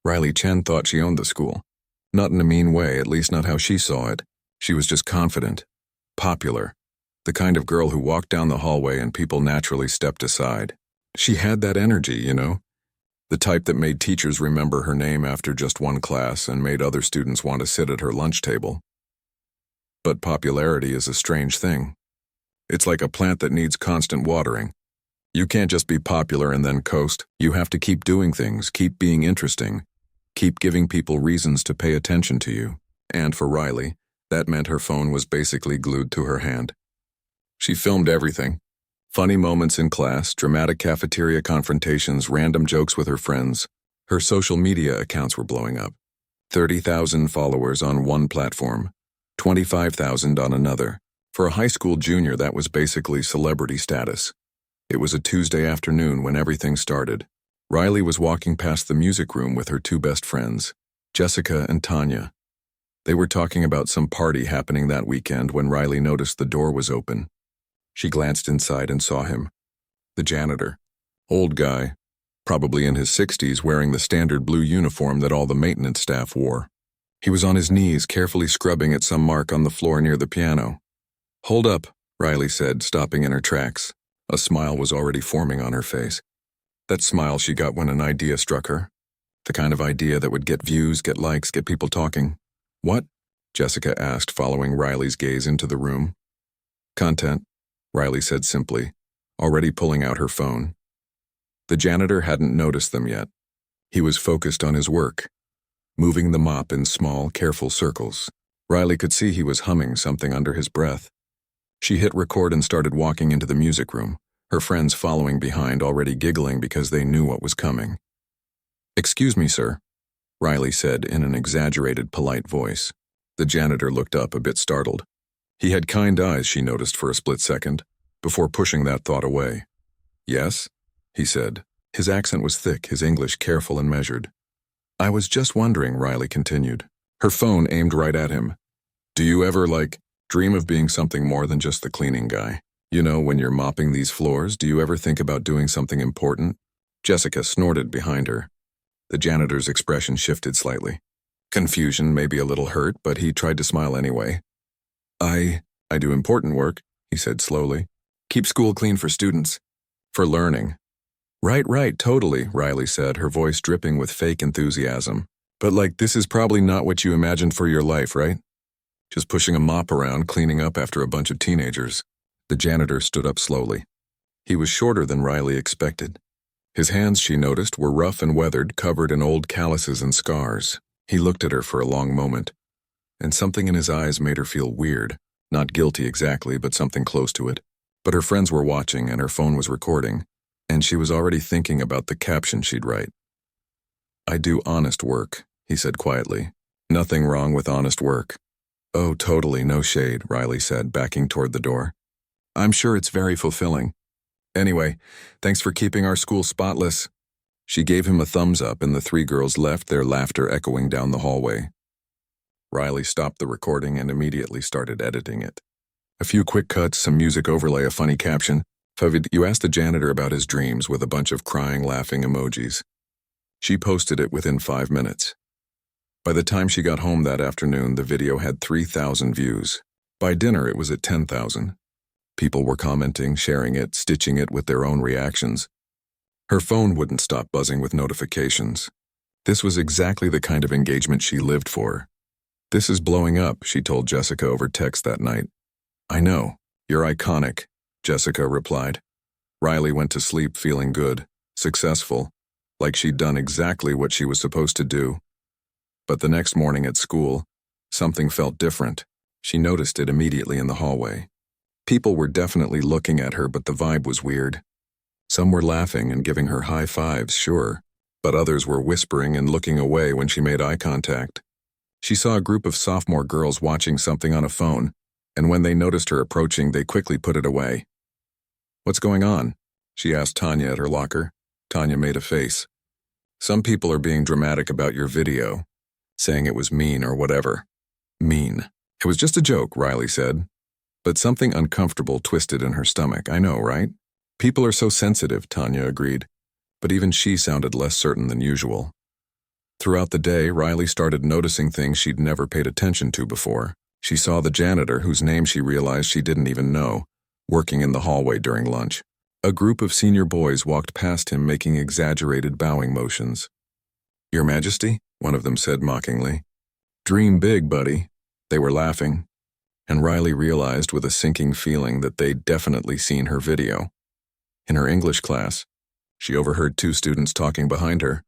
Riley Chen thought she owned the school. Not in a mean way, at least not how she saw it. She was just confident, popular, the kind of girl who walked down the hallway and people naturally stepped aside. She had that energy, you know? The type that made teachers remember her name after just one class and made other students want to sit at her lunch table. But popularity is a strange thing. It's like a plant that needs constant watering. You can't just be popular and then coast. You have to keep doing things, keep being interesting, keep giving people reasons to pay attention to you. And for Riley, that meant her phone was basically glued to her hand. She filmed everything. Funny moments in class, dramatic cafeteria confrontations, random jokes with her friends. Her social media accounts were blowing up. 30,000 followers on one platform, 25,000 on another. For a high school junior, that was basically celebrity status. It was a Tuesday afternoon when everything started. Riley was walking past the music room with her two best friends, Jessica and Tanya. They were talking about some party happening that weekend when Riley noticed the door was open. She glanced inside and saw him. The janitor. Old guy, probably in his 60s, wearing the standard blue uniform that all the maintenance staff wore. He was on his knees, carefully scrubbing at some mark on the floor near the piano. "Hold up," Riley said, stopping in her tracks. A smile was already forming on her face. That smile she got when an idea struck her. The kind of idea that would get views, get likes, get people talking. "What?" Jessica asked, following Riley's gaze into the room. "Content," Riley said simply, already pulling out her phone. The janitor hadn't noticed them yet. He was focused on his work, moving the mop in small, careful circles. Riley could see he was humming something under his breath. She hit record and started walking into the music room, her friends following behind, already giggling because they knew what was coming. "Excuse me, sir," Riley said in an exaggerated, polite voice. The janitor looked up, a bit startled. He had kind eyes, she noticed for a split second, before pushing that thought away. "Yes?" he said. His accent was thick, his English careful and measured. "I was just wondering," Riley continued, her phone aimed right at him. "Do you ever, dream of being something more than just the cleaning guy? You know, when you're mopping these floors, do you ever think about doing something important?" Jessica snorted behind her. The janitor's expression shifted slightly. Confusion, maybe a little hurt, but he tried to smile anyway. I do important work," he said slowly. "Keep school clean for students. For learning." Right, totally," Riley said, her voice dripping with fake enthusiasm. "But this is probably not what you imagined for your life, right? Just pushing a mop around, cleaning up after a bunch of teenagers." The janitor stood up slowly. He was shorter than Riley expected. His hands, she noticed, were rough and weathered, covered in old calluses and scars. He looked at her for a long moment, and something in his eyes made her feel weird. Not guilty exactly, but something close to it. But her friends were watching, and her phone was recording, and she was already thinking about the caption she'd write. "I do honest work," he said quietly. "Nothing wrong with honest work." "Oh, totally, no shade," Riley said, backing toward the door. "I'm sure it's very fulfilling. Anyway, thanks for keeping our school spotless." She gave him a thumbs up, and the three girls left, their laughter echoing down the hallway. Riley stopped the recording and immediately started editing it. A few quick cuts, some music overlay, a funny caption. You asked the janitor about his dreams with a bunch of crying, laughing emojis. She posted it within 5 minutes. By the time she got home that afternoon, the video had 3,000 views. By dinner, it was at 10,000. People were commenting, sharing it, stitching it with their own reactions. Her phone wouldn't stop buzzing with notifications. This was exactly the kind of engagement she lived for. "This is blowing up," she told Jessica over text that night. "I know. You're iconic," Jessica replied. Riley went to sleep feeling good, successful, like she'd done exactly what she was supposed to do. But the next morning at school, something felt different. She noticed it immediately in the hallway. People were definitely looking at her, but the vibe was weird. Some were laughing and giving her high fives, sure, but others were whispering and looking away when she made eye contact. She saw a group of sophomore girls watching something on a phone, and when they noticed her approaching, they quickly put it away. "What's going on?" she asked Tanya at her locker. Tanya made a face. "Some people are being dramatic about your video, saying it was mean or whatever." "Mean. It was just a joke," Riley said. But something uncomfortable twisted in her stomach. "I know, right?" "People are so sensitive," Tanya agreed, but even she sounded less certain than usual. Throughout the day, Riley started noticing things she'd never paid attention to before. She saw the janitor, whose name she realized she didn't even know, working in the hallway during lunch. A group of senior boys walked past him making exaggerated bowing motions. "Your Majesty," one of them said mockingly. "Dream big, buddy." They were laughing, and Riley realized with a sinking feeling that they'd definitely seen her video. In her English class, she overheard two students talking behind her.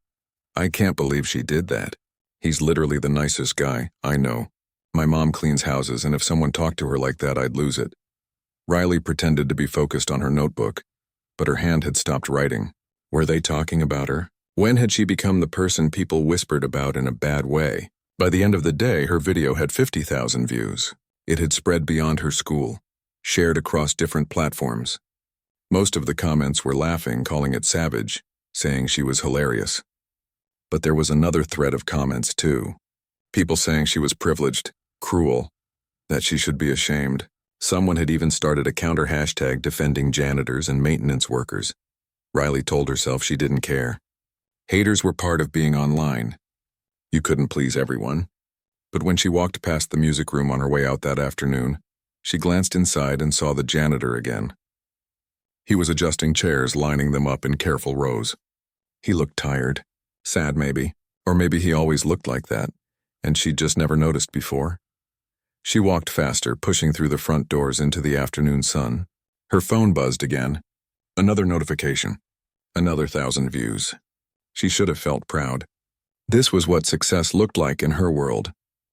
"I can't believe she did that. He's literally the nicest guy, I know. My mom cleans houses, and if someone talked to her like that, I'd lose it." Riley pretended to be focused on her notebook, but her hand had stopped writing. Were they talking about her? When had she become the person people whispered about in a bad way? By the end of the day, her video had 50,000 views. It had spread beyond her school, shared across different platforms. Most of the comments were laughing, calling it savage, saying she was hilarious. But there was another thread of comments, too. People saying she was privileged, cruel, that she should be ashamed. Someone had even started a counter hashtag defending janitors and maintenance workers. Riley told herself she didn't care. Haters were part of being online. You couldn't please everyone. But when she walked past the music room on her way out that afternoon, she glanced inside and saw the janitor again. He was adjusting chairs, lining them up in careful rows. He looked tired, sad maybe, or maybe he always looked like that, and she'd just never noticed before. She walked faster, pushing through the front doors into the afternoon sun. Her phone buzzed again. Another notification. Another 1,000 views. She should have felt proud. This was what success looked like in her world.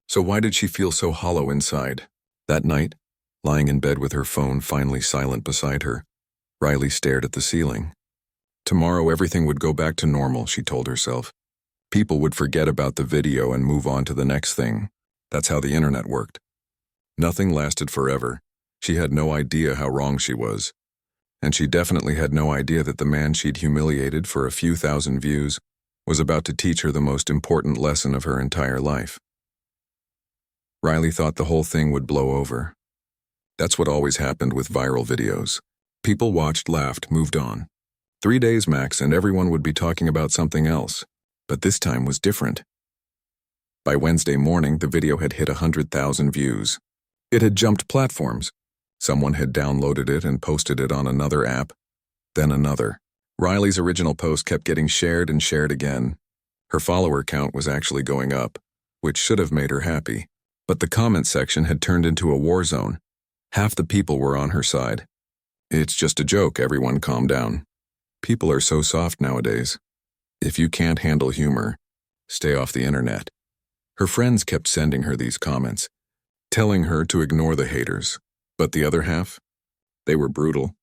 So why did she feel so hollow inside? That night, lying in bed with her phone finally silent beside her, Riley stared at the ceiling. Tomorrow everything would go back to normal, she told herself. People would forget about the video and move on to the next thing. That's how the internet worked. Nothing lasted forever. She had no idea how wrong she was. And she definitely had no idea that the man she'd humiliated for a few thousand views was about to teach her the most important lesson of her entire life. Riley thought the whole thing would blow over. That's what always happened with viral videos. People watched, laughed, moved on. 3 days max and everyone would be talking about something else. But this time was different. By Wednesday morning, the video had hit 100,000 views. It had jumped platforms. Someone had downloaded it and posted it on another app, then another. Riley's original post kept getting shared and shared again. Her follower count was actually going up, which should have made her happy. But the comment section had turned into a war zone. Half the people were on her side. "It's just a joke, everyone calm down. People are so soft nowadays. If you can't handle humor, stay off the internet." Her friends kept sending her these comments, telling her to ignore the haters. But the other half? They were brutal.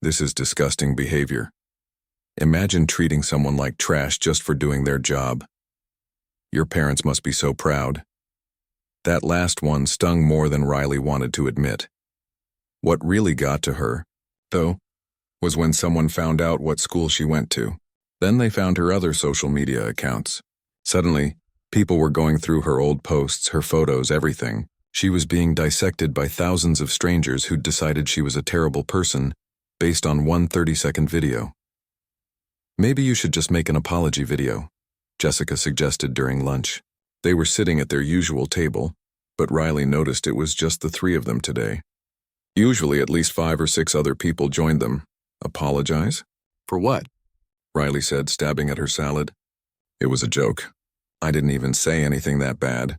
"This is disgusting behavior. Imagine treating someone like trash just for doing their job. Your parents must be so proud." That last one stung more than Riley wanted to admit. What really got to her, though, was when someone found out what school she went to. Then they found her other social media accounts. Suddenly, people were going through her old posts, her photos, everything. She was being dissected by thousands of strangers who'd decided she was a terrible person based on one 30-second video. "Maybe you should just make an apology video," Jessica suggested during lunch. They were sitting at their usual table, but Riley noticed it was just the three of them today. Usually at least 5 or 6 other people joined them. "Apologize? For what?" Riley said, stabbing at her salad. "It was a joke. I didn't even say anything that bad."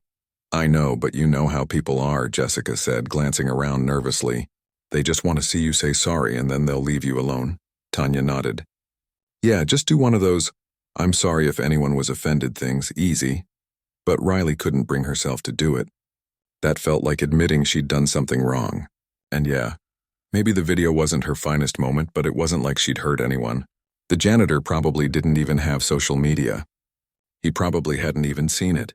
"I know, but you know how people are," Jessica said, glancing around nervously. "They just want to see you say sorry and then they'll leave you alone." Tanya nodded. "Yeah, just do one of those, 'I'm sorry if anyone was offended' things, easy." But Riley couldn't bring herself to do it. That felt like admitting she'd done something wrong. And yeah, maybe the video wasn't her finest moment, but it wasn't like she'd hurt anyone. The janitor probably didn't even have social media. He probably hadn't even seen it.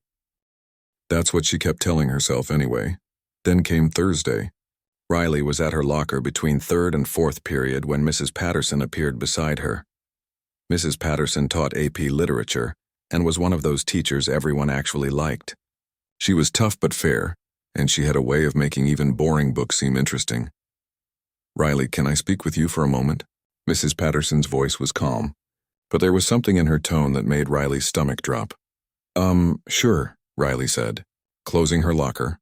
That's what she kept telling herself anyway. Then came Thursday. Riley was at her locker between 3rd and 4th period when Mrs. Patterson appeared beside her. Mrs. Patterson taught AP Literature and was one of those teachers everyone actually liked. She was tough but fair, and she had a way of making even boring books seem interesting. "Riley, can I speak with you for a moment?" Mrs. Patterson's voice was calm, but there was something in her tone that made Riley's stomach drop. Sure, Riley said, closing her locker.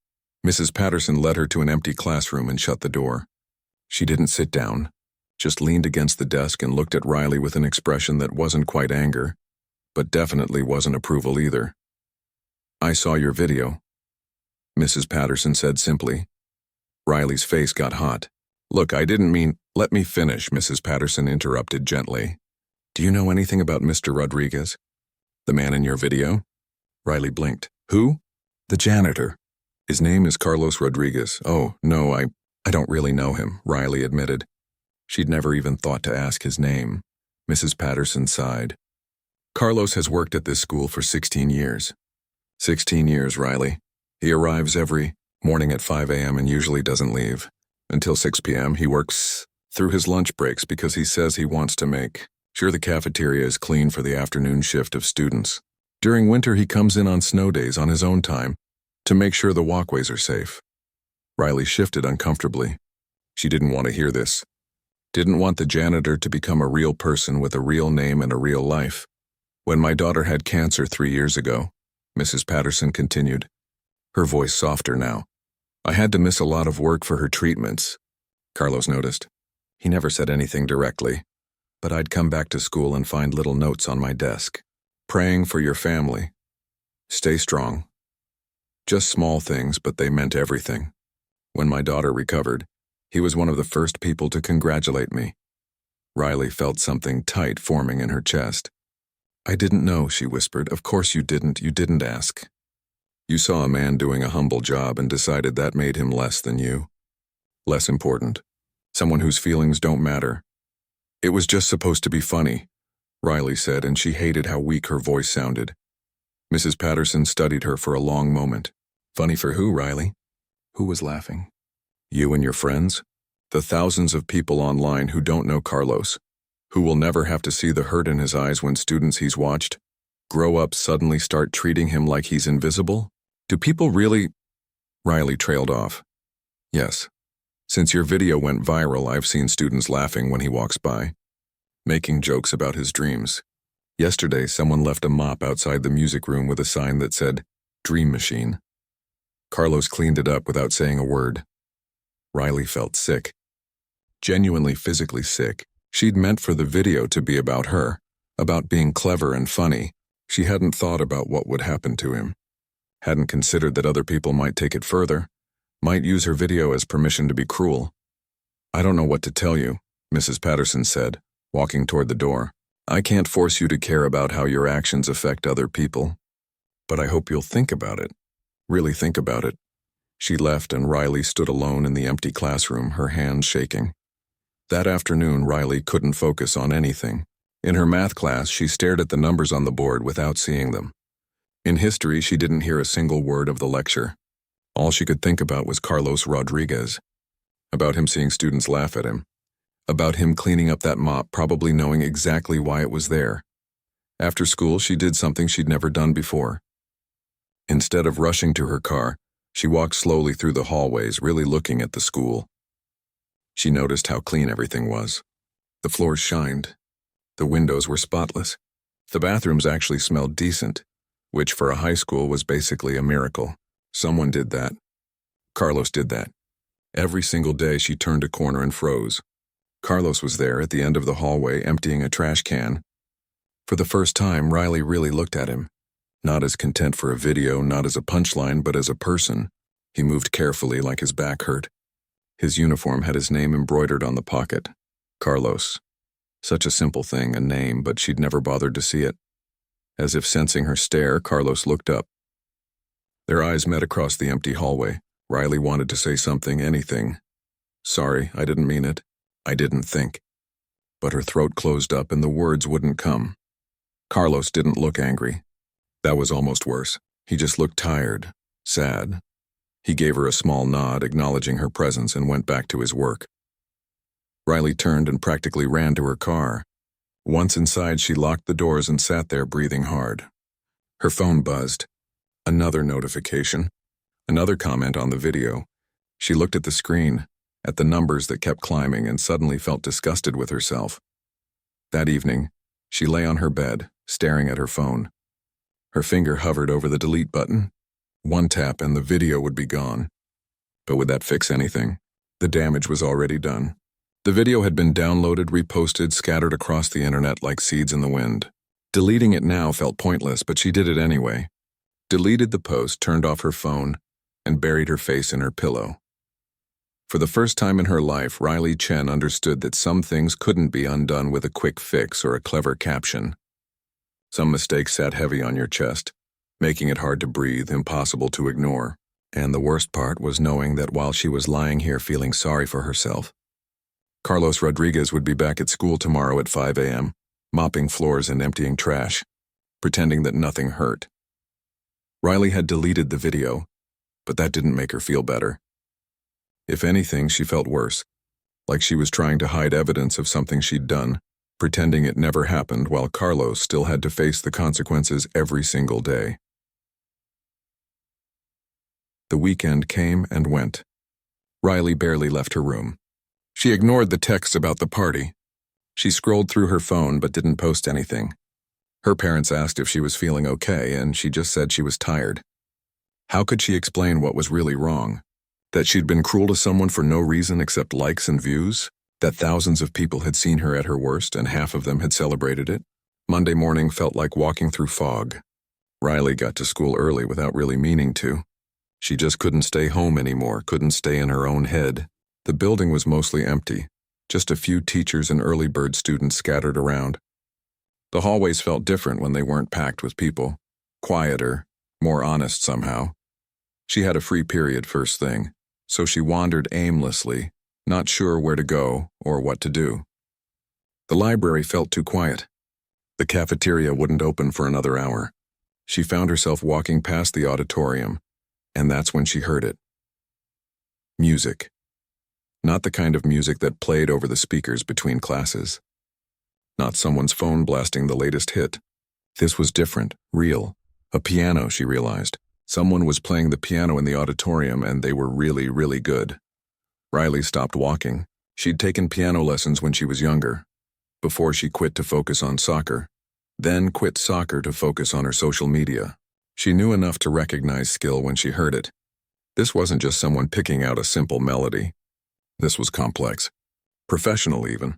Mrs. Patterson led her to an empty classroom and shut the door. She didn't sit down, just leaned against the desk and looked at Riley with an expression that wasn't quite anger, but definitely wasn't approval either. I saw your video, Mrs. Patterson said simply. Riley's face got hot. Look, I didn't mean— Let me finish, Mrs. Patterson interrupted gently. Do you know anything about Mr. Rodriguez? The man in your video? Riley blinked. Who? The janitor. His name is Carlos Rodriguez. Oh, no, I don't really know him, Riley admitted. She'd never even thought to ask his name. Mrs. Patterson sighed. Carlos has worked at this school for 16 years. 16 years, Riley. He arrives every morning at 5 a.m. and usually doesn't leave. Until 6 p.m. he works through his lunch breaks because he says he wants to make sure the cafeteria is clean for the afternoon shift of students. During winter he comes in on snow days on his own time to make sure the walkways are safe. Riley shifted uncomfortably. She didn't want to hear this. Didn't want the janitor to become a real person with a real name and a real life. When my daughter had cancer 3 years ago, Mrs. Patterson continued, her voice softer now, I had to miss a lot of work for her treatments. Carlos noticed. He never said anything directly, but I'd come back to school and find little notes on my desk. Praying for your family. Stay strong. Just small things, but they meant everything. When my daughter recovered, he was one of the first people to congratulate me. Riley felt something tight forming in her chest. I didn't know, she whispered. Of course you didn't ask. You saw a man doing a humble job and decided that made him less than you. Less important. Someone whose feelings don't matter. It was just supposed to be funny, Riley said, and she hated how weak her voice sounded. Mrs. Patterson studied her for a long moment. Funny for who, Riley? Who was laughing? You and your friends? The thousands of people online who don't know Carlos, who will never have to see the hurt in his eyes when students he's watched grow up suddenly start treating him like he's invisible? Do people really— Riley trailed off. Yes. Since your video went viral, I've seen students laughing when he walks by, making jokes about his dreams. Yesterday, someone left a mop outside the music room with a sign that said, Dream Machine. Carlos cleaned it up without saying a word. Riley felt sick. Genuinely physically sick. She'd meant for the video to be about her, about being clever and funny. She hadn't thought about what would happen to him. Hadn't considered that other people might take it further, might use her video as permission to be cruel. I don't know what to tell you, Mrs. Patterson said, walking toward the door. I can't force you to care about how your actions affect other people. But I hope you'll think about it. Really think about it. She left and Riley stood alone in the empty classroom, her hands shaking. That afternoon, Riley couldn't focus on anything. In her math class, she stared at the numbers on the board without seeing them. In history, she didn't hear a single word of the lecture. All she could think about was Carlos Rodriguez. About him seeing students laugh at him. About him cleaning up that mop, probably knowing exactly why it was there. After school, she did something she'd never done before. Instead of rushing to her car, she walked slowly through the hallways, really looking at the school. She noticed how clean everything was. The floors shined. The windows were spotless. The bathrooms actually smelled decent, which for a high school was basically a miracle. Someone did that. Carlos did that. Every single day she turned a corner and froze. Carlos was there at the end of the hallway emptying a trash can. For the first time, Riley really looked at him. Not as content for a video, not as a punchline, but as a person. He moved carefully like his back hurt. His uniform had his name embroidered on the pocket. Carlos. Such a simple thing, a name, but she'd never bothered to see it. As if sensing her stare, Carlos looked up. Their eyes met across the empty hallway. Riley wanted to say something, anything. Sorry, I didn't mean it. I didn't think. But her throat closed up and the words wouldn't come. Carlos didn't look angry. That was almost worse. He just looked tired, sad. He gave her a small nod, acknowledging her presence, and went back to his work. Riley turned and practically ran to her car. Once inside, she locked the doors and sat there breathing hard. Her phone buzzed. Another notification. Another comment on the video. She looked at the screen, at the numbers that kept climbing, and suddenly felt disgusted with herself. That evening, she lay on her bed, staring at her phone. Her finger hovered over the delete button. One tap and the video would be gone. But would that fix anything? The damage was already done. The video had been downloaded, reposted, scattered across the internet like seeds in the wind. Deleting it now felt pointless, but she did it anyway. Deleted the post, turned off her phone, and buried her face in her pillow. For the first time in her life, Riley Chen understood that some things couldn't be undone with a quick fix or a clever caption. Some mistakes sat heavy on your chest, making it hard to breathe, impossible to ignore. And the worst part was knowing that while she was lying here feeling sorry for herself, Carlos Rodriguez would be back at school tomorrow at 5 a.m., mopping floors and emptying trash, pretending that nothing hurt. Riley had deleted the video, but that didn't make her feel better. If anything, she felt worse, like she was trying to hide evidence of something she'd done, pretending it never happened while Carlos still had to face the consequences every single day. The weekend came and went. Riley barely left her room. She ignored the texts about the party. She scrolled through her phone but didn't post anything. Her parents asked if she was feeling okay, and she just said she was tired. How could she explain what was really wrong? That she'd been cruel to someone for no reason except likes and views? That thousands of people had seen her at her worst and half of them had celebrated it? Monday morning felt like walking through fog. Riley got to school early without really meaning to. She just couldn't stay home anymore, couldn't stay in her own head. The building was mostly empty, just a few teachers and early bird students scattered around. The hallways felt different when they weren't packed with people. Quieter, more honest somehow. She had a free period first thing, so she wandered aimlessly, not sure where to go or what to do. The library felt too quiet. The cafeteria wouldn't open for another hour. She found herself walking past the auditorium, and that's when she heard it. Music. Not the kind of music that played over the speakers between classes. Not someone's phone blasting the latest hit. This was different, real. A piano, she realized. Someone was playing the piano in the auditorium, and they were really, really good. Riley stopped walking. She'd taken piano lessons when she was younger, before she quit to focus on soccer, then quit soccer to focus on her social media. She knew enough to recognize skill when she heard it. This wasn't just someone picking out a simple melody. This was complex. Professional, even.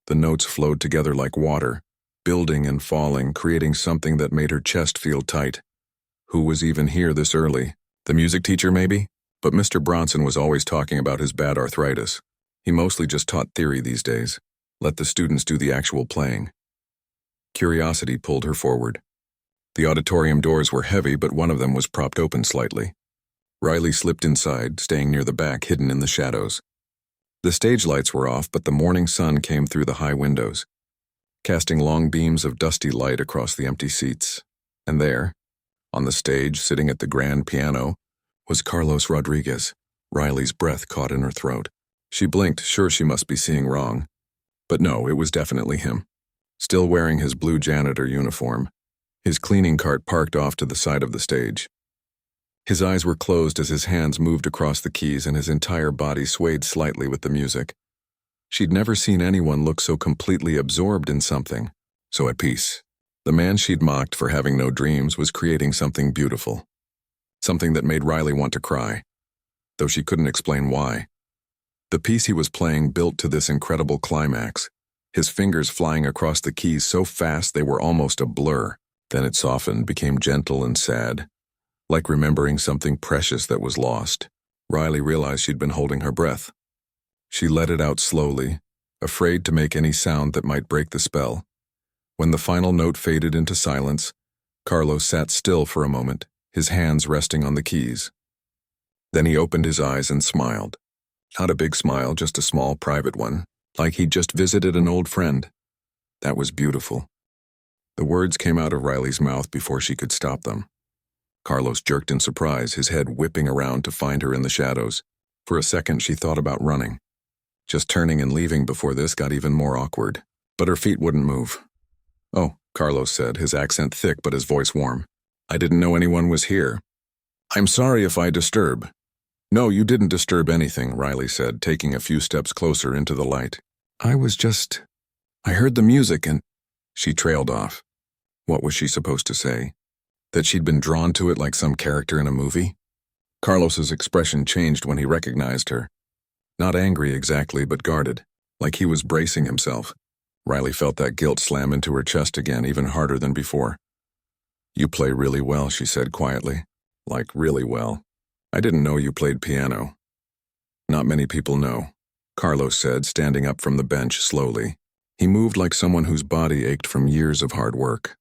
The notes flowed together like water, building and falling, creating something that made her chest feel tight. Who was even here this early? The music teacher, maybe? But Mr. Bronson was always talking about his bad arthritis. He mostly just taught theory these days. Let the students do the actual playing. Curiosity pulled her forward. The auditorium doors were heavy, but one of them was propped open slightly. Riley slipped inside, staying near the back, hidden in the shadows. The stage lights were off, but the morning sun came through the high windows, casting long beams of dusty light across the empty seats. And there, on the stage, sitting at the grand piano, was Carlos Rodriguez. Riley's breath caught in her throat. She blinked, sure she must be seeing wrong. But no, it was definitely him. Still wearing his blue janitor uniform, his cleaning cart parked off to the side of the stage. His eyes were closed as his hands moved across the keys and his entire body swayed slightly with the music. She'd never seen anyone look so completely absorbed in something, so at peace. The man she'd mocked for having no dreams was creating something beautiful. Something that made Riley want to cry, though she couldn't explain why. The piece he was playing built to this incredible climax, his fingers flying across the keys so fast they were almost a blur. Then it softened, became gentle and sad, like remembering something precious that was lost. Riley realized she'd been holding her breath. She let it out slowly, afraid to make any sound that might break the spell. When the final note faded into silence, Carlos sat still for a moment, his hands resting on the keys. Then he opened his eyes and smiled. Not a big smile, just a small, private one, like he'd just visited an old friend. That was beautiful. The words came out of Riley's mouth before she could stop them. Carlos jerked in surprise, his head whipping around to find her in the shadows. For a second, she thought about running, just turning and leaving before this got even more awkward. But her feet wouldn't move. "Oh," Carlos said, his accent thick but his voice warm. "I didn't know anyone was here. I'm sorry if I disturb." "No, you didn't disturb anything," Riley said, taking a few steps closer into the light. I heard the music and—" She trailed off. What was she supposed to say? That she'd been drawn to it like some character in a movie? Carlos's expression changed when he recognized her. Not angry exactly, but guarded, like he was bracing himself. Riley felt that guilt slam into her chest again, even harder than before. "You play really well," she said quietly. "Like, really well. I didn't know you played piano." "Not many people know," Carlos said, standing up from the bench slowly. He moved like someone whose body ached from years of hard work.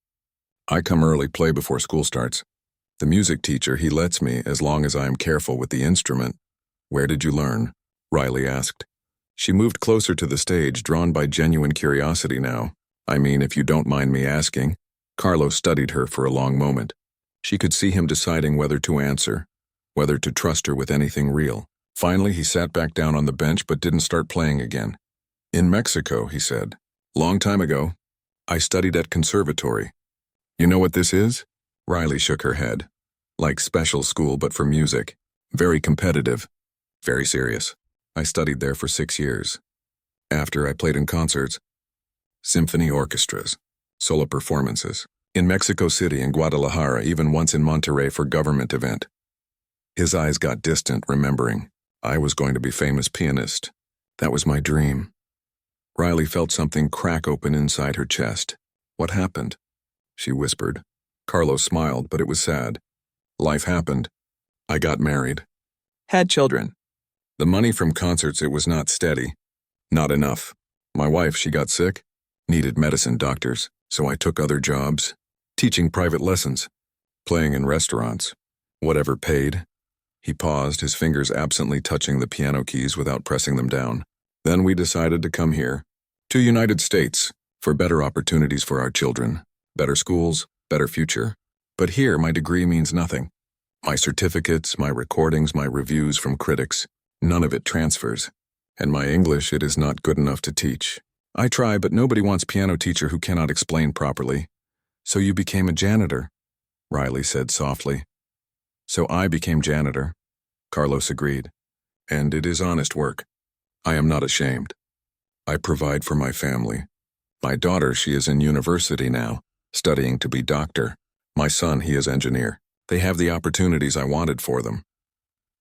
"I come early, play before school starts. The music teacher, he lets me, as long as I am careful with the instrument." "Where did you learn?" Riley asked. She moved closer to the stage, drawn by genuine curiosity now. "I mean, if you don't mind me asking." Carlos studied her for a long moment. She could see him deciding whether to answer, whether to trust her with anything real. Finally, he sat back down on the bench but didn't start playing again. "In Mexico," he said. "Long time ago. I studied at conservatory." "You know what this is?" Riley shook her head. "Like special school, but for music. Very competitive. Very serious. I studied there for 6 years. After, I played in concerts, symphony orchestras, solo performances, in Mexico City and Guadalajara, even once in Monterrey for government event." His eyes got distant, remembering. "I was going to be famous pianist. That was my dream." Riley felt something crack open inside her chest. "What happened?" she whispered. Carlos smiled, but it was sad. "Life happened. I got married. Had children. The money from concerts, it was not steady. Not enough. My wife, she got sick. Needed medicine doctors, so I took other jobs. Teaching private lessons. Playing in restaurants. Whatever paid." He paused, his fingers absently touching the piano keys without pressing them down. "Then we decided to come here. To United States. For better opportunities for our children. Better schools, better future. But here, my degree means nothing. My certificates, my recordings, my reviews from critics. None of it transfers. And my English, it is not good enough to teach. I try, but nobody wants piano teacher who cannot explain properly." "So you became a janitor," Riley said softly. "So I became janitor," Carlos agreed. "And it is honest work. I am not ashamed. I provide for my family. My daughter, she is in university now, studying to be doctor. My son, he is engineer. They have the opportunities I wanted for them."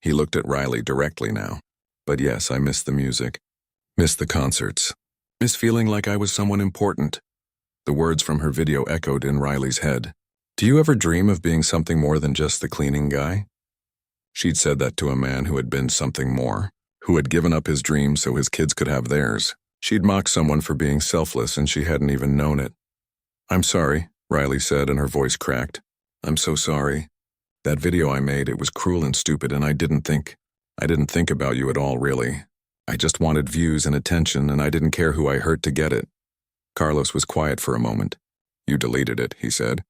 He looked at Riley directly now. "But yes, I miss the music. Miss the concerts. Miss feeling like I was someone important." The words from her video echoed in Riley's head. "Do you ever dream of being something more than just the cleaning guy?" She'd said that to a man who had been something more, who had given up his dreams so his kids could have theirs. She'd mocked someone for being selfless and she hadn't even known it. "I'm sorry," Riley said, and her voice cracked. "I'm so sorry. That video I made, it was cruel and stupid, and I didn't think about you at all, really. I just wanted views and attention, and I didn't care who I hurt to get it." Carlos was quiet for a moment. "You deleted it," he said.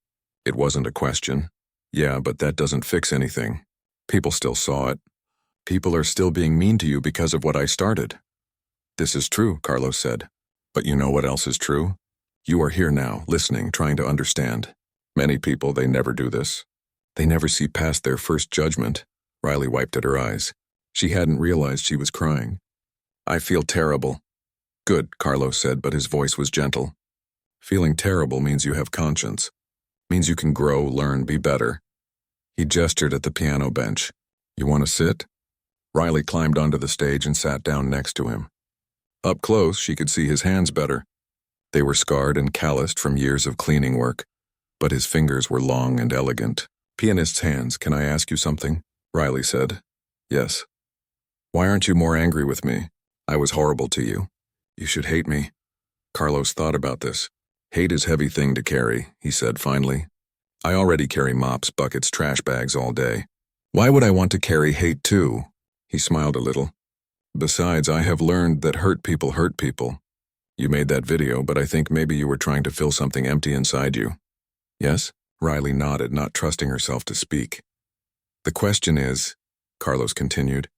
"It wasn't a question." "Yeah, but that doesn't fix anything. People still saw it. People are still being mean to you because of what I started." "This is true," Carlos said. "But you know what else is true? You are here now, listening, trying to understand. Many people, they never do this. They never see past their first judgment." Riley wiped at her eyes. She hadn't realized she was crying. "I feel terrible." "Good," Carlos said, but his voice was gentle. "Feeling terrible means you have conscience. Means you can grow, learn, be better." He gestured at the piano bench. "You want to sit?" Riley climbed onto the stage and sat down next to him. Up close, she could see his hands better. They were scarred and calloused from years of cleaning work, but his fingers were long and elegant. "Pianist's hands, can I ask you something?" Riley said. "Yes." "Why aren't you more angry with me? I was horrible to you. You should hate me." Carlos thought about this. "Hate is a heavy thing to carry," he said finally. "I already carry mops, buckets, trash bags all day. Why would I want to carry hate too?" He smiled a little. "Besides, I have learned that hurt people hurt people. You made that video, but I think maybe you were trying to fill something empty inside you." "Yes?" Riley nodded, not trusting herself to speak. "The question is," Carlos continued,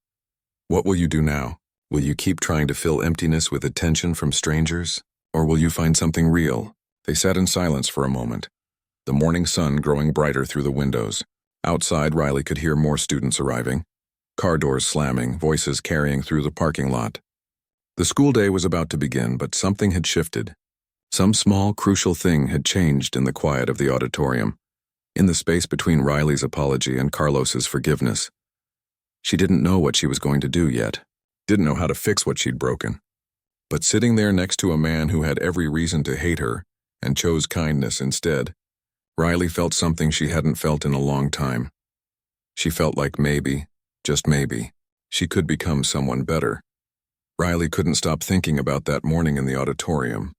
"what will you do now? Will you keep trying to fill emptiness with attention from strangers? Or will you find something real?" They sat in silence for a moment, the morning sun growing brighter through the windows. Outside, Riley could hear more students arriving. Car doors slamming, voices carrying through the parking lot. The school day was about to begin, but something had shifted. Some small, crucial thing had changed in the quiet of the auditorium. in the space between Riley's apology and Carlos's forgiveness. She didn't know what she was going to do yet, didn't know how to fix what she'd broken. But sitting there next to a man who had every reason to hate her and chose kindness instead, Riley felt something she hadn't felt in a long time. She felt like maybe, just maybe, she could become someone better. Riley couldn't stop thinking about that morning in the auditorium,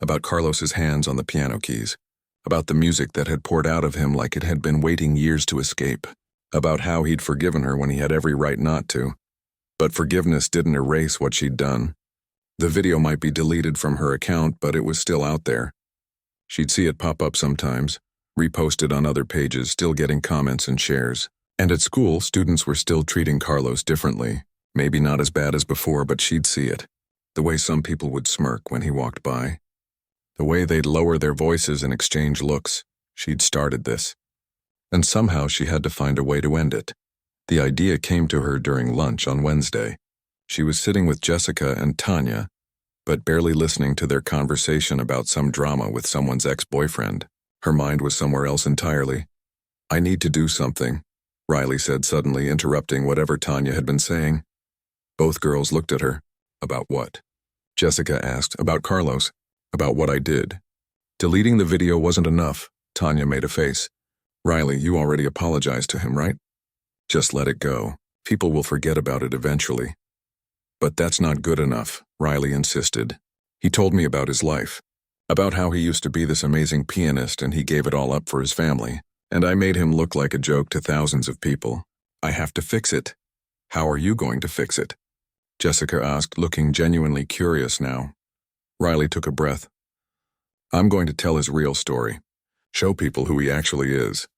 about Carlos's hands on the piano keys, about the music that had poured out of him like it had been waiting years to escape, about how he'd forgiven her when he had every right not to. But forgiveness didn't erase what she'd done. The video might be deleted from her account, but it was still out there. She'd see it pop up sometimes, reposted on other pages, still getting comments and shares. And at school, students were still treating Carlos differently. Maybe not as bad as before, but she'd see it. The way some people would smirk when he walked by. The way they'd lower their voices and exchange looks. She'd started this. And somehow she had to find a way to end it. The idea came to her during lunch on Wednesday. She was sitting with Jessica and Tanya, but barely listening to their conversation about some drama with someone's ex-boyfriend. Her mind was somewhere else entirely. "I need to do something," Riley said suddenly, interrupting whatever Tanya had been saying. Both girls looked at her. "About what?" Jessica asked. "About Carlos. About what I did." "Deleting the video wasn't enough," Tanya made a face. "Riley, you already apologized to him, right? Just let it go. People will forget about it eventually." "But that's not good enough," Riley insisted. "He told me about his life, about how he used to be this amazing pianist and he gave it all up for his family, and I made him look like a joke to thousands of people. I have to fix it." "How are you going to fix it?" Jessica asked, looking genuinely curious now. Riley took a breath. "I'm going to tell his real story. Show people who he actually is."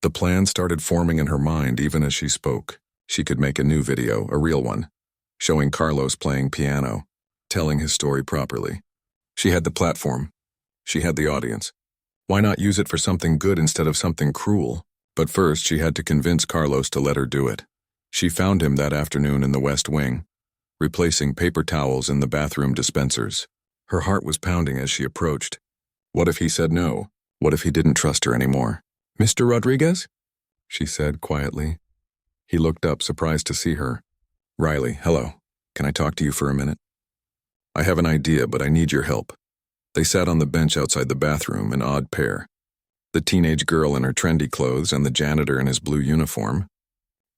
The plan started forming in her mind even as she spoke. She could make a new video, a real one, showing Carlos playing piano, telling his story properly. She had the platform. She had the audience. Why not use it for something good instead of something cruel? But first she had to convince Carlos to let her do it. She found him that afternoon in the West Wing, replacing paper towels in the bathroom dispensers. Her heart was pounding as she approached. What if he said no? What if he didn't trust her anymore? "Mr. Rodriguez?" she said quietly. He looked up, surprised to see her. "Riley, hello. Can I talk to you for a minute?" "I have an idea, but I need your help." They sat on the bench outside the bathroom, an odd pair. The teenage girl in her trendy clothes and the janitor in his blue uniform.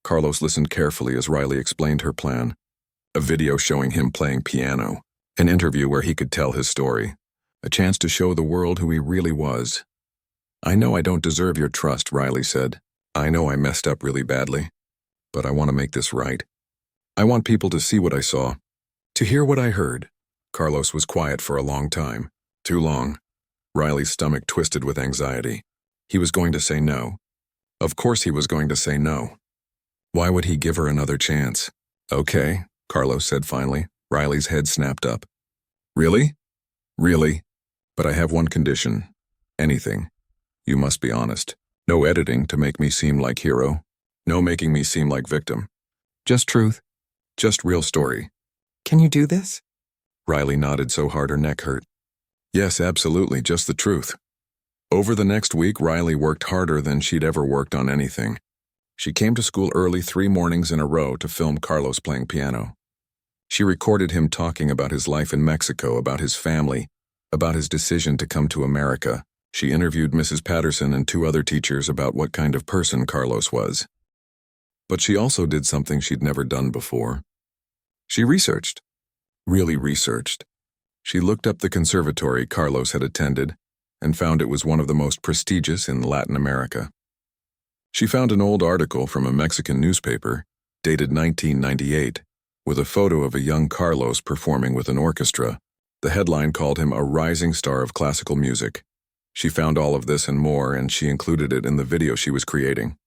Carlos listened carefully as Riley explained her plan. A video showing him playing piano. An interview where he could tell his story. A chance to show the world who he really was. "I know I don't deserve your trust," Riley said. "I know I messed up really badly. But I want to make this right. I want people to see what I saw, to hear what I heard." Carlos was quiet for a long time. Too long. Riley's stomach twisted with anxiety. He was going to say no. Of course he was going to say no. Why would he give her another chance? "Okay," Carlos said finally. Riley's head snapped up. "Really? Really? But I have one condition. Anything. You must be honest. No editing to make me seem like hero. No making me seem like victim. Just truth. Just real story." "Can you do this?" Riley nodded so hard her neck hurt. "Yes, absolutely, just the truth." Over the next week, Riley worked harder than she'd ever worked on anything. She came to school early 3 mornings in a row to film Carlos playing piano. She recorded him talking about his life in Mexico, about his family, about his decision to come to America. She interviewed Mrs. Patterson and 2 other teachers about what kind of person Carlos was. But she also did something she'd never done before. She researched. Really researched. She looked up the conservatory Carlos had attended and found it was one of the most prestigious in Latin America. She found an old article from a Mexican newspaper, dated 1998, with a photo of a young Carlos performing with an orchestra. The headline called him a rising star of classical music. She found all of this and more, and she included it in the video she was creating.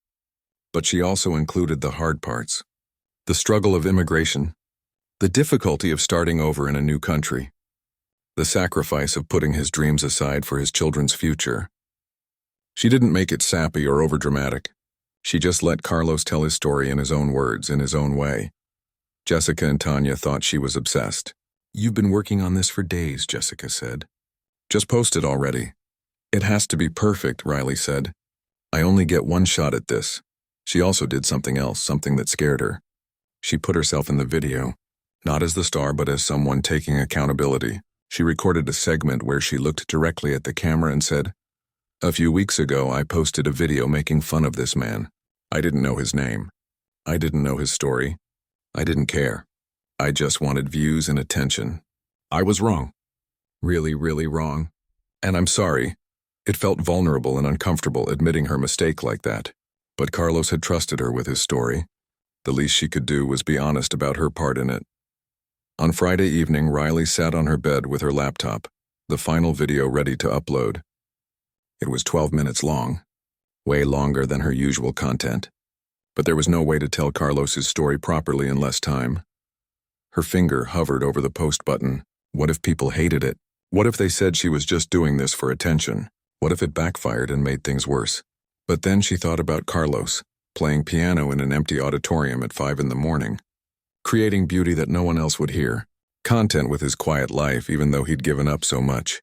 But she also included the hard parts. The struggle of immigration. The difficulty of starting over in a new country. The sacrifice of putting his dreams aside for his children's future. She didn't make it sappy or overdramatic. She just let Carlos tell his story in his own words, in his own way. Jessica and Tanya thought she was obsessed. "You've been working on this for days," Jessica said. "Just post it already." "It has to be perfect," Riley said. I only get one shot at this. She also did something else, something that scared her. She put herself in the video, not as the star but as someone taking accountability. She recorded a segment where she looked directly at the camera and said, "A few weeks ago I posted a video making fun of this man. I didn't know his name. I didn't know his story. I didn't care. I just wanted views and attention. I was wrong. Really, really wrong. And I'm sorry." It felt vulnerable and uncomfortable admitting her mistake like that. But Carlos had trusted her with his story. The least she could do was be honest about her part in it. On Friday evening, Riley sat on her bed with her laptop, the final video ready to upload. It was 12 minutes long, way longer than her usual content. But there was no way to tell Carlos's story properly in less time. Her finger hovered over the post button. What if people hated it? What if they said she was just doing this for attention? What if it backfired and made things worse? But then she thought about Carlos, playing piano in an empty auditorium at 5 in the morning, creating beauty that no one else would hear, content with his quiet life even though he'd given up so much.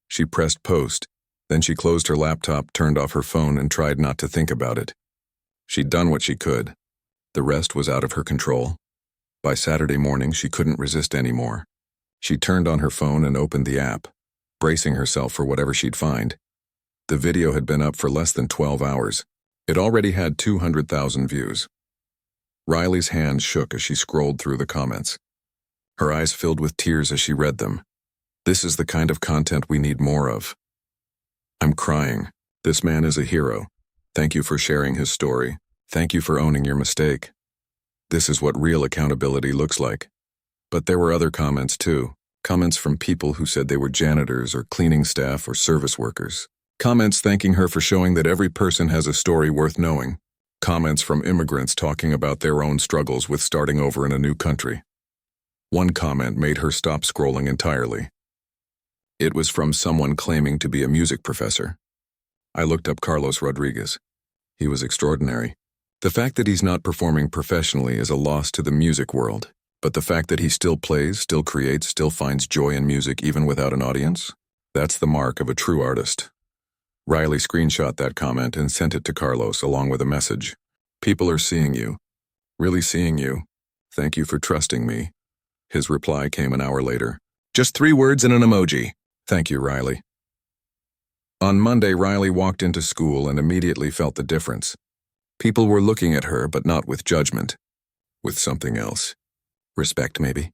She pressed post, then she closed her laptop, turned off her phone, and tried not to think about it. She'd done what she could. The rest was out of her control. By Saturday morning, she couldn't resist anymore. She turned on her phone and opened the app, bracing herself for whatever she'd find. The video had been up for less than 12 hours. It already had 200,000 views. Riley's hands shook as she scrolled through the comments. Her eyes filled with tears as she read them. This is the kind of content we need more of. I'm crying. This man is a hero. Thank you for sharing his story. Thank you for owning your mistake. This is what real accountability looks like. But there were other comments too. Comments from people who said they were janitors or cleaning staff or service workers. Comments thanking her for showing that every person has a story worth knowing. Comments from immigrants talking about their own struggles with starting over in a new country. One comment made her stop scrolling entirely. It was from someone claiming to be a music professor. I looked up Carlos Rodriguez. He was extraordinary. The fact that he's not performing professionally is a loss to the music world, but the fact that he still plays, still creates, still finds joy in music even without an audience, that's the mark of a true artist. Riley screenshot that comment and sent it to Carlos along with a message. People are seeing you. Really seeing you. Thank you for trusting me. His reply came an hour later. Just 3 words and an emoji. Thank you, Riley. On Monday, Riley walked into school and immediately felt the difference. People were looking at her, but not with judgment. With something else. Respect, maybe.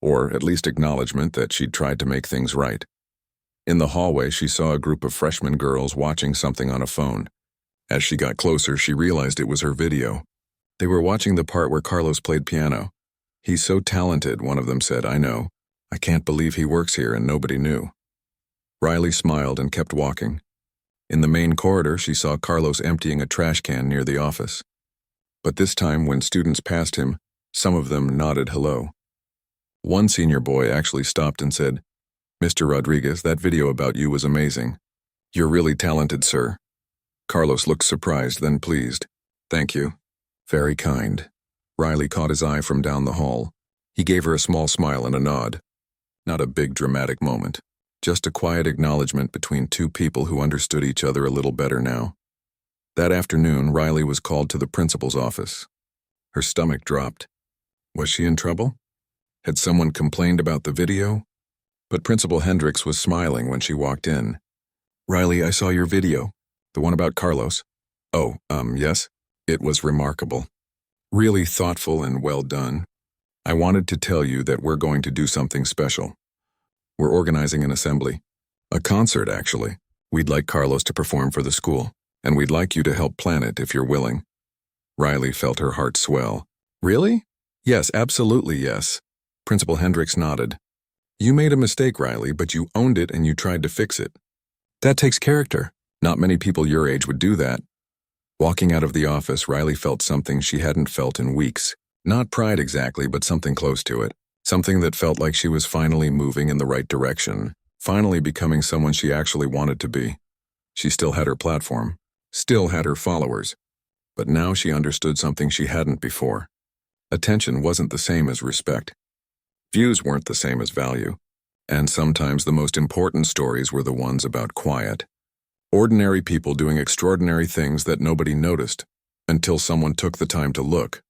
Or at least acknowledgement that she'd tried to make things right. In the hallway, she saw a group of freshman girls watching something on a phone. As she got closer, she realized it was her video. They were watching the part where Carlos played piano. He's so talented, one of them said. I know. I can't believe he works here and nobody knew. Riley smiled and kept walking. In the main corridor, she saw Carlos emptying a trash can near the office. But this time, when students passed him, some of them nodded hello. One senior boy actually stopped and said, "Mr. Rodriguez, that video about you was amazing. You're really talented, sir." Carlos looked surprised, then pleased. "Thank you. Very kind." Riley caught his eye from down the hall. He gave her a small smile and a nod. Not a big dramatic moment. Just a quiet acknowledgement between two people who understood each other a little better now. That afternoon, Riley was called to the principal's office. Her stomach dropped. Was she in trouble? Had someone complained about the video? But Principal Hendricks was smiling when she walked in. "Riley, I saw your video. The one about Carlos." "Oh, yes. It was remarkable. Really thoughtful and well done. I wanted to tell you that we're going to do something special. We're organizing an assembly. A concert, actually. We'd like Carlos to perform for the school, and we'd like you to help plan it if you're willing." Riley felt her heart swell. "Really?" "Yes, absolutely yes." Principal Hendricks nodded. "You made a mistake, Riley, but you owned it and you tried to fix it. That takes character. Not many people your age would do that." Walking out of the office, Riley felt something she hadn't felt in weeks. Not pride exactly, but something close to it. Something that felt like she was finally moving in the right direction, finally becoming someone she actually wanted to be. She still had her platform, still had her followers, but now she understood something she hadn't before. Attention wasn't the same as respect. Views weren't the same as value. And sometimes the most important stories were the ones about quiet. Ordinary people doing extraordinary things that nobody noticed until someone took the time to look.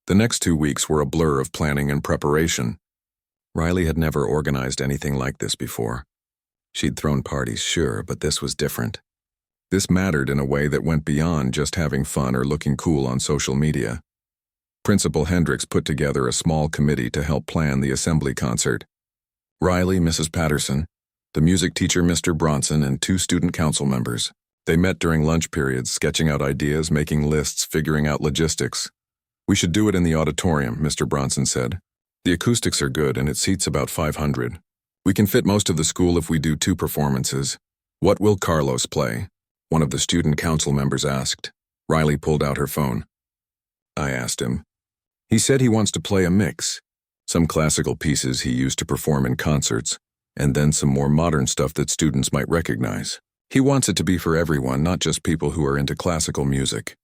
The next 2 weeks were a blur of planning and preparation. Riley had never organized anything like this before. She'd thrown parties, sure, but this was different. This mattered in a way that went beyond just having fun or looking cool on social media. Principal Hendricks put together a small committee to help plan the assembly concert. Riley, Mrs. Patterson, the music teacher, Mr. Bronson, and 2 student council members. They met during lunch periods, sketching out ideas, making lists, figuring out logistics. "We should do it in the auditorium," Mr. Bronson said. "The acoustics are good and it seats about 500. We can fit most of the school if we do 2 performances. What will Carlos play?" one of the student council members asked. Riley pulled out her phone. I asked him. He said he wants to play a mix. Some classical pieces he used to perform in concerts, and then some more modern stuff that students might recognize. He wants it to be for everyone, not just people who are into classical music.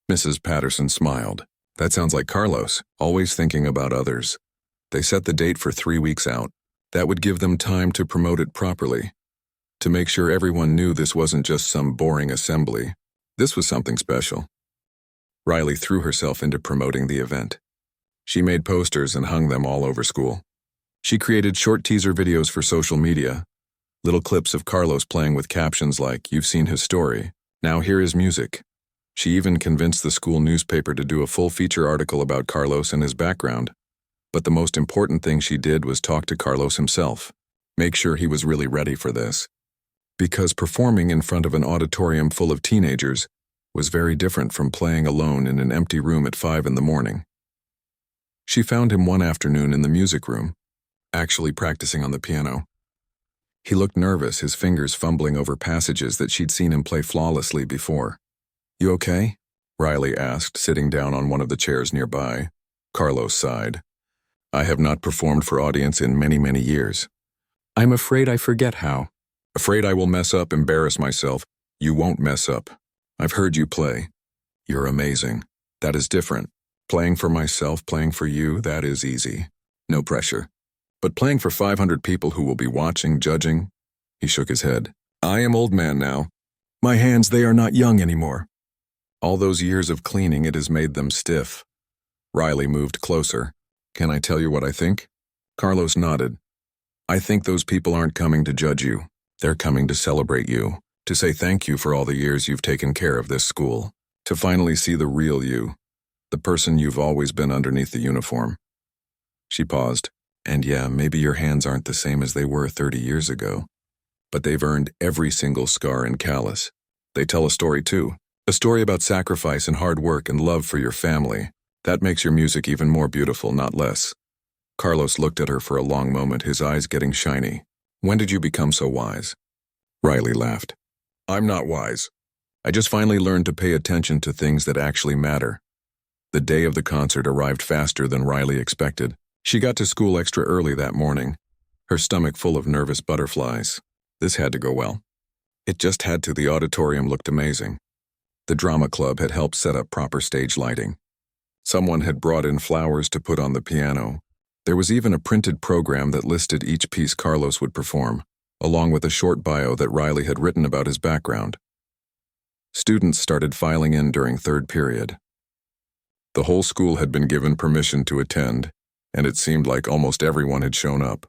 Mrs. Patterson smiled. That sounds like Carlos, always thinking about others. They set the date for 3 weeks out. That would give them time to promote it properly, to make sure everyone knew this wasn't just some boring assembly. This was something special. Riley threw herself into promoting the event. She made posters and hung them all over school. She created short teaser videos for social media, little clips of Carlos playing with captions like, "You've seen his story, now here is music." She even convinced the school newspaper to do a full feature article about Carlos and his background. But the most important thing she did was talk to Carlos himself, make sure he was really ready for this. Because performing in front of an auditorium full of teenagers was very different from playing alone in an empty room at 5 in the morning. She found him one afternoon in the music room, actually practicing on the piano. He looked nervous, his fingers fumbling over passages that she'd seen him play flawlessly before. "You okay?" Riley asked, sitting down on one of the chairs nearby. Carlos sighed. "I have not performed for audience in many, many years. I'm afraid I forget how. Afraid I will mess up, embarrass myself. You won't mess up. I've heard you play. You're amazing. That is different. Playing for myself, playing for you, that is easy. No pressure. But playing for 500 people who will be watching, judging?" He shook his head. "I am old man now. My hands, they are not young anymore. All those years of cleaning, it has made them stiff." Riley moved closer. "Can I tell you what I think?" Carlos nodded. "I think those people aren't coming to judge you. They're coming to celebrate you, to say thank you for all the years you've taken care of this school, to finally see the real you, the person you've always been underneath the uniform." She paused. "And yeah, maybe your hands aren't the same as they were 30 years ago, but they've earned every single scar and callus. They tell a story too, a story about sacrifice and hard work and love for your family. That makes your music even more beautiful, not less." Carlos looked at her for a long moment, his eyes getting shiny. "When did you become so wise?" Riley laughed. "I'm not wise. I just finally learned to pay attention to things that actually matter." The day of the concert arrived faster than Riley expected. She got to school extra early that morning, her stomach full of nervous butterflies. This had to go well. It just had to. The auditorium looked amazing. The drama club had helped set up proper stage lighting. Someone had brought in flowers to put on the piano. There was even a printed program that listed each piece Carlos would perform, along with a short bio that Riley had written about his background. Students started filing in during third period. The whole school had been given permission to attend, and it seemed like almost everyone had shown up.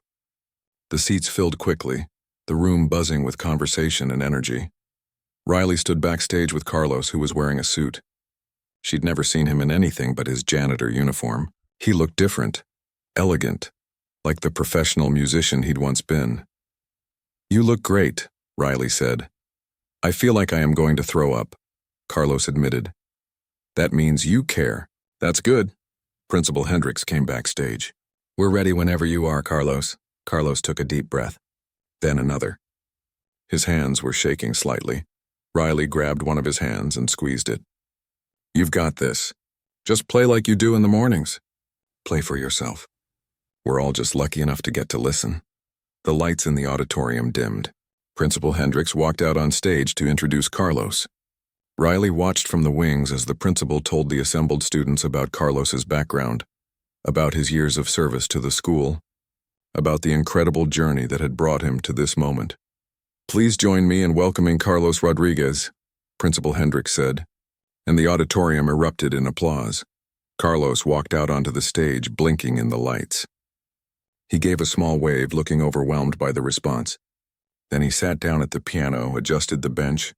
The seats filled quickly, the room buzzing with conversation and energy. Riley stood backstage with Carlos, who was wearing a suit. She'd never seen him in anything but his janitor uniform. He looked different, elegant, like the professional musician he'd once been. "You look great," Riley said. "I feel like I am going to throw up," Carlos admitted. "That means you care. That's good." Principal Hendricks came backstage. "We're ready whenever you are, Carlos." Carlos took a deep breath. Then another. His hands were shaking slightly. Riley grabbed one of his hands and squeezed it. "You've got this. Just play like you do in the mornings. Play for yourself. We're all just lucky enough to get to listen." The lights in the auditorium dimmed. Principal Hendricks walked out on stage to introduce Carlos. Riley watched from the wings as the principal told the assembled students about Carlos's background, about his years of service to the school, about the incredible journey that had brought him to this moment. Please join me in welcoming Carlos Rodriguez, Principal Hendricks said, and the auditorium erupted in applause. Carlos walked out onto the stage, blinking in the lights. He gave a small wave, looking overwhelmed by the response. Then he sat down at the piano, adjusted the bench,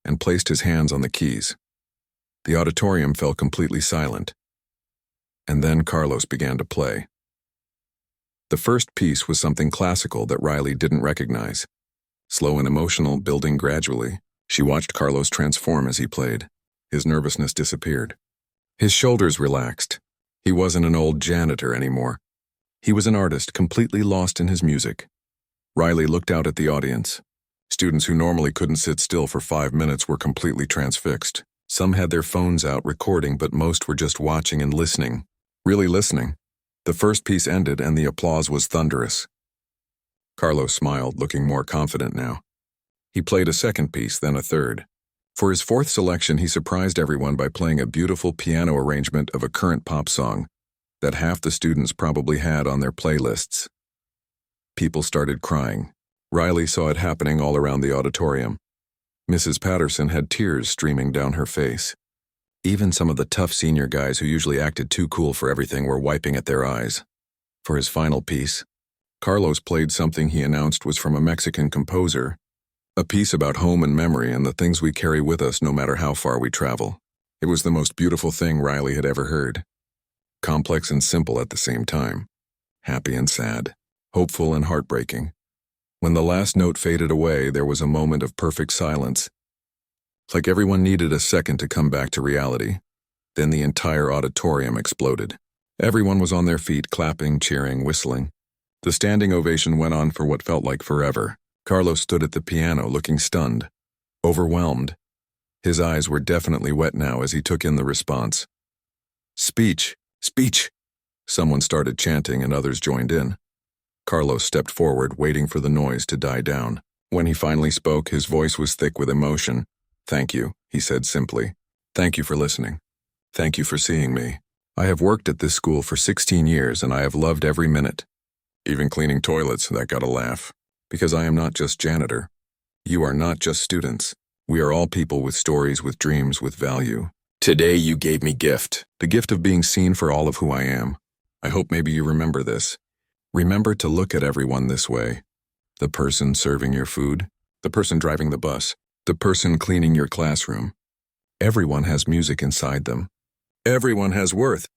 and placed his hands on the keys. The auditorium fell completely silent. And then Carlos began to play. The first piece was something classical that Riley didn't recognize. Slow and emotional, building gradually, she watched Carlos transform as he played. His nervousness disappeared. His shoulders relaxed. He wasn't an old janitor anymore. He was an artist completely lost in his music. Riley looked out at the audience. Students who normally couldn't sit still for 5 minutes were completely transfixed. Some had their phones out recording, but most were just watching and listening. Really listening. The first piece ended and the applause was thunderous. Carlos smiled, looking more confident now. He played a second piece, then a third. For his fourth selection, he surprised everyone by playing a beautiful piano arrangement of a current pop song that half the students probably had on their playlists. People started crying. Riley saw it happening all around the auditorium. Mrs. Patterson had tears streaming down her face. Even some of the tough senior guys who usually acted too cool for everything were wiping at their eyes. For his final piece, Carlos played something he announced was from a Mexican composer, a piece about home and memory and the things we carry with us no matter how far we travel. It was the most beautiful thing Riley had ever heard. Complex and simple at the same time. Happy and sad. Hopeful and heartbreaking. When the last note faded away, there was a moment of perfect silence. Like everyone needed a second to come back to reality. Then the entire auditorium exploded. Everyone was on their feet, clapping, cheering, whistling. The standing ovation went on for what felt like forever. Carlos stood at the piano, looking stunned, overwhelmed. His eyes were definitely wet now as he took in the response. Speech! Speech! Someone started chanting and others joined in. Carlos stepped forward, waiting for the noise to die down. When he finally spoke, his voice was thick with emotion. Thank you, he said simply. Thank you for listening. Thank you for seeing me. I have worked at this school for 16 years and I have loved every minute. Even cleaning toilets, that got a laugh. Because I am not just janitor. You are not just students. We are all people with stories, with dreams, with value. Today you gave me gift. The gift of being seen for all of who I am. I hope maybe you remember this. Remember to look at everyone this way. The person serving your food, the person driving the bus, the person cleaning your classroom. Everyone has music inside them. Everyone has worth.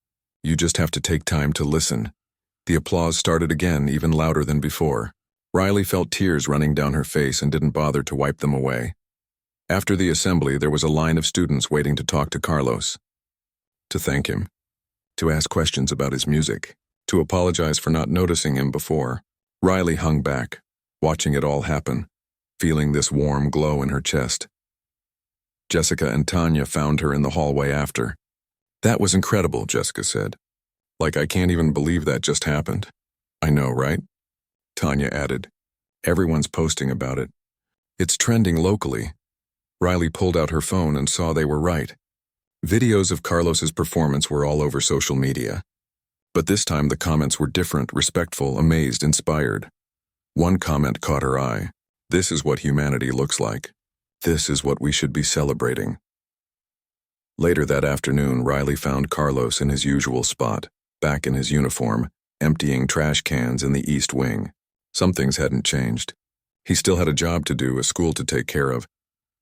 You just have to take time to listen. The applause started again, even louder than before. Riley felt tears running down her face and didn't bother to wipe them away. After the assembly, there was a line of students waiting to talk to Carlos. To thank him. To ask questions about his music. To apologize for not noticing him before. Riley hung back, watching it all happen, feeling this warm glow in her chest. Jessica and Tanya found her in the hallway after. That was incredible, Jessica said. Like I can't even believe that just happened. I know, right? Tanya added. Everyone's posting about it. It's trending locally. Riley pulled out her phone and saw they were right. Videos of Carlos's performance were all over social media. But this time the comments were different, respectful, amazed, inspired. One comment caught her eye. This is what humanity looks like. This is what we should be celebrating. Later that afternoon, Riley found Carlos in his usual spot, back in his uniform, emptying trash cans in the East Wing. Some things hadn't changed. He still had a job to do, a school to take care of.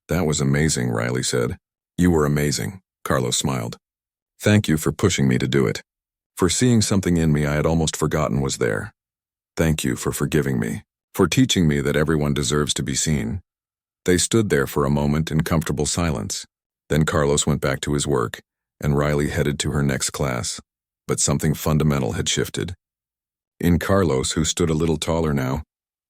That was amazing, Riley said. You were amazing, Carlos smiled. Thank you for pushing me to do it. For seeing something in me I had almost forgotten was there. Thank you for forgiving me, for teaching me that everyone deserves to be seen. They stood there for a moment in comfortable silence. Then Carlos went back to his work, and Riley headed to her next class. But something fundamental had shifted. In Carlos, who stood a little taller now.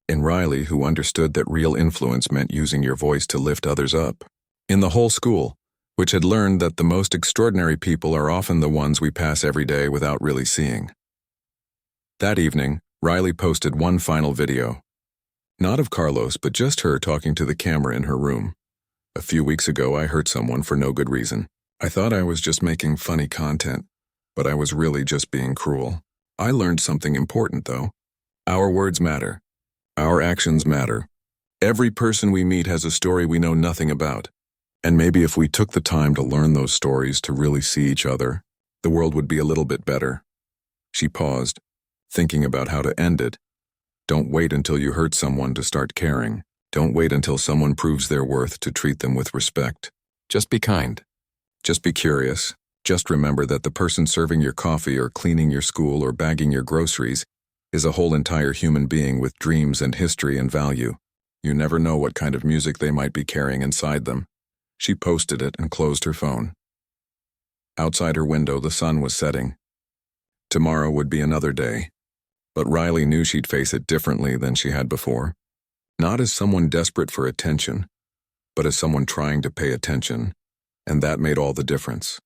In Riley, who understood that real influence meant using your voice to lift others up. In the whole school, which had learned that the most extraordinary people are often the ones we pass every day without really seeing. That evening, Riley posted one final video. Not of Carlos, but just her talking to the camera in her room. A few weeks ago, I hurt someone for no good reason. I thought I was just making funny content, but I was really just being cruel. I learned something important, though. Our words matter. Our actions matter. Every person we meet has a story we know nothing about. And maybe if we took the time to learn those stories to really see each other, the world would be a little bit better. She paused, thinking about how to end it. Don't wait until you hurt someone to start caring. Don't wait until someone proves their worth to treat them with respect. Just be kind. Just be curious. Just remember that the person serving your coffee or cleaning your school or bagging your groceries is a whole entire human being with dreams and history and value. You never know what kind of music they might be carrying inside them. She posted it and closed her phone. Outside her window, the sun was setting. Tomorrow would be another day. But Riley knew she'd face it differently than she had before. Not as someone desperate for attention, but as someone trying to pay attention. And that made all the difference.